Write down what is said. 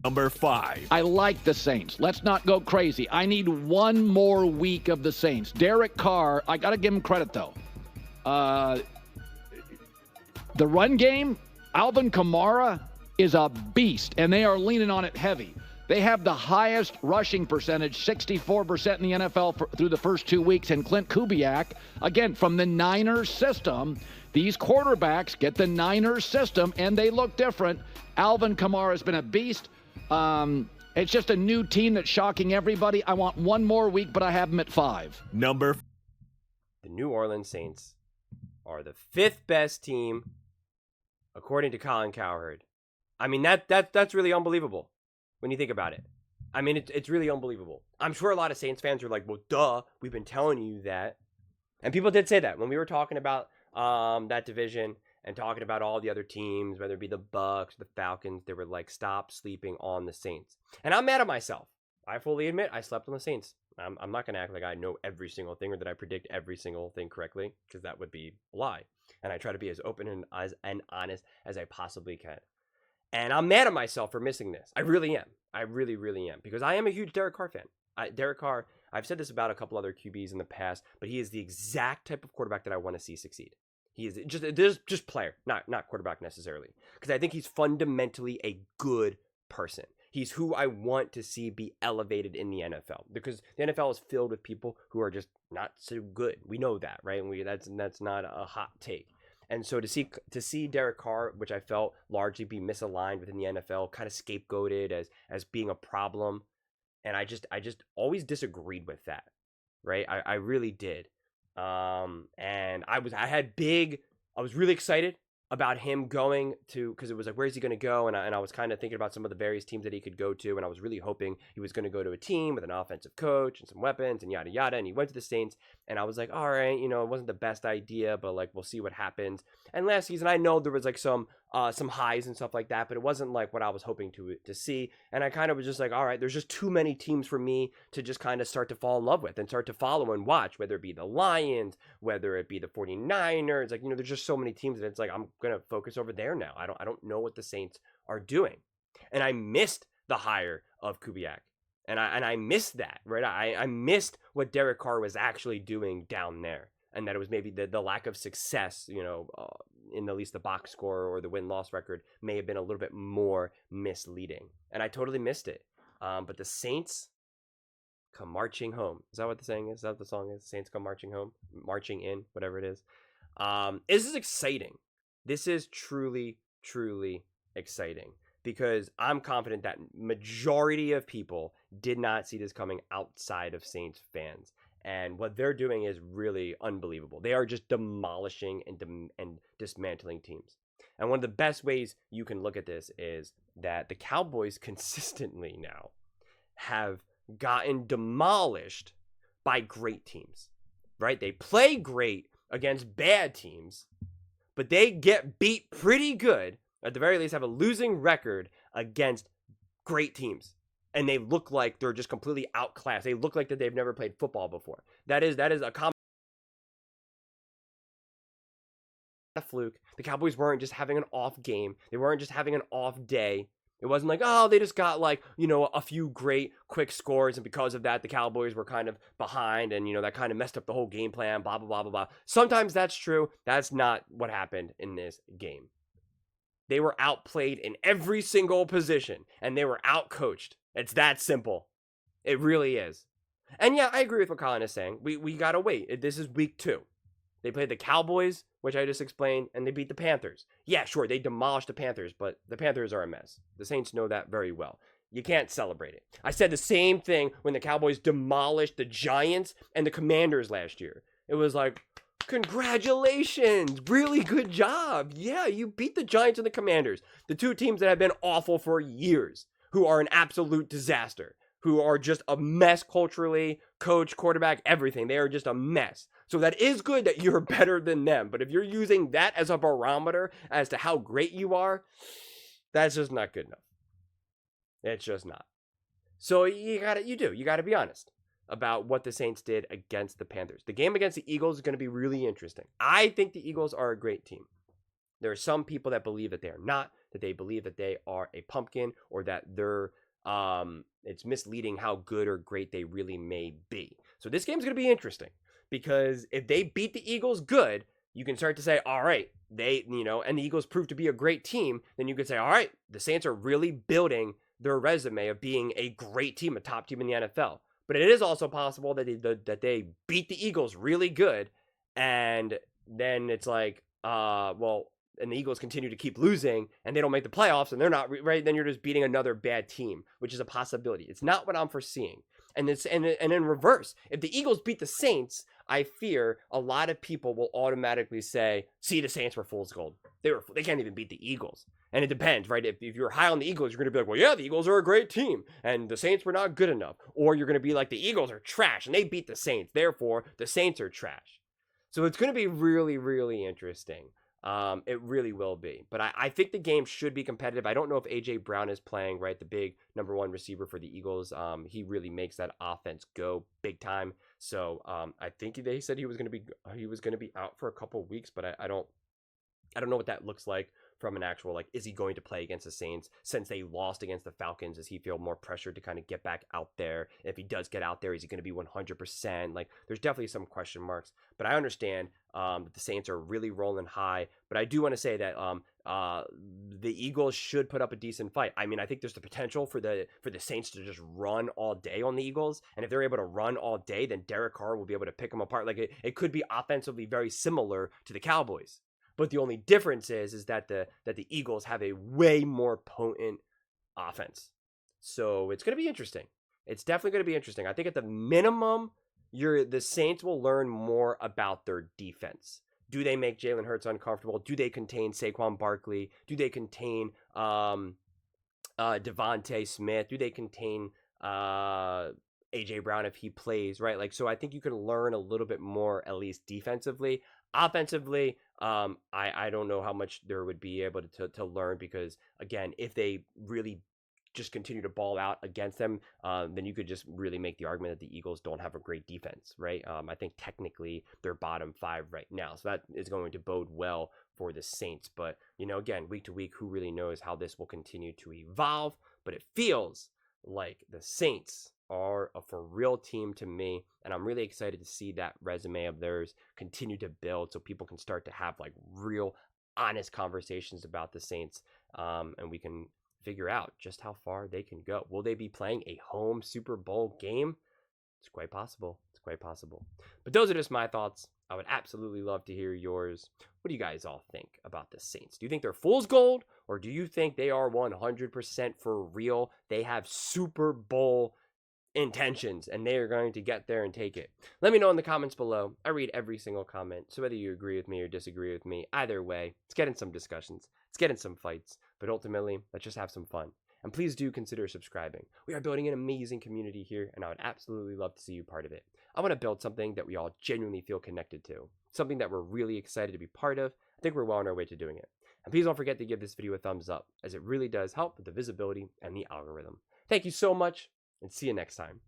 Number 5. I like the Saints. Let's not go crazy. I need one more week of the Saints. Derek Carr, I got to give him credit, though. The run game, Alvin Kamara is a beast, and they are leaning on it heavy. They have the highest rushing percentage, 64% in the NFL through the first 2 weeks. And Clint Kubiak, again, from the Niners system, these quarterbacks get the Niners system, and they look different. Alvin Kamara has been a beast. It's just a new team that's shocking everybody. I want one more week, but I have them at 5. Number. The New Orleans Saints are the 5th best team, according to Colin Cowherd. I mean, that's really unbelievable when you think about it. I mean, it's really unbelievable. I'm sure a lot of Saints fans are like, well, duh, we've been telling you that. And people did say that when we were talking about that division and talking about all the other teams, whether it be the Bucks, the Falcons. They were like, stop sleeping on the Saints. And I'm mad at myself. I fully admit I slept on the Saints. I'm not going to act like I know every single thing or that I predict every single thing correctly, because that would be a lie. And I try to be as open and honest as I possibly can. And I'm mad at myself for missing this. I really am. I really, really am. Because I am a huge Derek Carr fan. Derek Carr, I've said this about a couple other QBs in the past, but he is the exact type of quarterback that I want to see succeed. He is just player, not quarterback necessarily. Because I think he's fundamentally a good person. He's who I want to see be elevated in the NFL. Because the NFL is filled with people who are just not so good. We know that, right? And that's not a hot take. And so to see Derek Carr, which I felt largely be misaligned within the NFL, kind of scapegoated as being a problem, and I just always disagreed with that, right? I really did. And I was really excited about him going to, because it was like, where's he going to go? And I was kind of thinking about some of the various teams that he could go to, and I was really hoping he was going to go to a team with an offensive coach and some weapons and yada yada. And he went to the Saints, and I was like, all right, it wasn't the best idea, but like, we'll see what happens. And last season, I know there was like some highs and stuff like that, but it wasn't like what I was hoping to see. And I kind of was just like, all right, there's just too many teams for me to just kind of start to fall in love with and start to follow and watch, whether it be the Lions, whether it be the 49ers. Like, there's just so many teams that it's like, I'm going to focus over there now. I don't know what the Saints are doing. And I missed the hire of Kubiak. And I missed that, right? I missed what Derek Carr was actually doing down there. And that it was maybe the lack of success, in at least the box score or the win-loss record may have been a little bit more misleading. And I totally missed it. But the Saints come marching home. Is that what the saying is? Is that what the song is? Saints come marching home? Marching in, whatever it is. This is exciting. This is truly, truly exciting. Because I'm confident that majority of people did not see this coming outside of Saints fans. And what they're doing is really unbelievable. They are just demolishing and dismantling teams. And one of the best ways you can look at this is that the Cowboys consistently now have gotten demolished by great teams, right? They play great against bad teams, but they get beat pretty good, at the very least have a losing record against great teams. And they look like they're just completely outclassed. They look like that they've never played football before. That is a common fluke. The Cowboys weren't just having an off game. They weren't just having an off day. It wasn't like, oh, they just got like, a few great quick scores, and because of that, the Cowboys were kind of behind, and, that kind of messed up the whole game plan, blah, blah, blah, blah, blah. Sometimes that's true. That's not what happened in this game. They were outplayed in every single position, and they were outcoached. It's that simple. It really is. And yeah, I agree with what Colin is saying. We got to wait. This is week 2. They played the Cowboys, which I just explained, and they beat the Panthers. Yeah, sure, they demolished the Panthers, but the Panthers are a mess. The Saints know that very well. You can't celebrate it. I said the same thing when the Cowboys demolished the Giants and the Commanders last year. It was like, congratulations, really good job. Yeah, you beat the Giants and the Commanders, the two teams that have been awful for years, who are an absolute disaster, who are just a mess culturally, coach, quarterback, everything. They are just a mess. So that is good that you're better than them. But if you're using that as a barometer as to how great you are, that's just not good enough. It's just not. So you got to be honest about what the Saints did against the Panthers. The game against the Eagles is going to be really interesting. I think the Eagles are a great team. There are some people that believe that they are not, that they believe that they are a pumpkin, or that they're it's misleading how good or great they really may be. So this game's going to be interesting, because if they beat the Eagles good, you can start to say, all right, and the Eagles prove to be a great team, then you could say, all right, the Saints are really building their resume of being a great team, a top team in the NFL. But it is also possible that they beat the Eagles really good, and then it's like, and the Eagles continue to keep losing, and they don't make the playoffs, and they're not right. Then you're just beating another bad team, which is a possibility. It's not what I'm foreseeing. And in reverse, if the Eagles beat the Saints, I fear a lot of people will automatically say, "See, the Saints were fool's gold. They can't even beat the Eagles." And it depends, right? If you're high on the Eagles, you're going to be like, "Well, yeah, the Eagles are a great team, and the Saints were not good enough." Or you're going to be like, "The Eagles are trash, and they beat the Saints. Therefore, the Saints are trash." So it's going to be really, really interesting. It really will be. But I think the game should be competitive. I don't know if A.J. Brown is playing, right? The big number one receiver for the Eagles. He really makes that offense go big time. So I think they said he was going to be out for a couple of weeks, but I don't know what that looks like from an actual, like, is he going to play against the Saints since they lost against the Falcons? Does he feel more pressure to kind of get back out there? If he does get out there, is he going to be 100%? Like, there's definitely some question marks, but I understand that the Saints are really rolling high. But I do want to say that the Eagles should put up a decent fight. I mean, I think there's the potential for the Saints to just run all day on the Eagles, and if they're able to run all day, then Derek Carr will be able to pick them apart. Like, it could be offensively very similar to the Cowboys. But the only difference is that the Eagles have a way more potent offense. So it's going to be interesting. It's definitely going to be interesting. I think at the minimum, the Saints will learn more about their defense. Do they make Jalen Hurts uncomfortable? Do they contain Saquon Barkley? Do they contain Devontae Smith? Do they contain A.J. Brown if he plays, right? Like, so I think you can learn a little bit more, at least defensively. Offensively, I don't know how much there would be able to learn, because, again, if they really just continue to ball out against them, then you could just really make the argument that the Eagles don't have a great defense, right? I think technically they're bottom 5 right now, so that is going to bode well for the Saints. But, again, week to week, who really knows how this will continue to evolve? But it feels like the Saints are a for real team to me, and I'm really excited to see that resume of theirs continue to build, so people can start to have, like, real honest conversations about the Saints, and we can figure out just how far they can go. Will they be playing a home Super Bowl game? It's quite possible. But those are just my thoughts. I would absolutely love to hear yours. What do you guys all think about the Saints? Do you think they're fool's gold, or do you think they are 100% for real? They have Super Bowl intentions, and they are going to get there and take it. Let me know in the comments below. I read every single comment, so whether you agree with me or disagree with me, either way, let's get in some discussions, let's get in some fights, but ultimately, let's just have some fun. And please do consider subscribing. We are building an amazing community here, and I would absolutely love to see you part of it. I want to build something that we all genuinely feel connected to, something that we're really excited to be part of. I think we're well on our way to doing it. And please don't forget to give this video a thumbs up, as it really does help with the visibility and the algorithm. Thank you so much, and see you next time.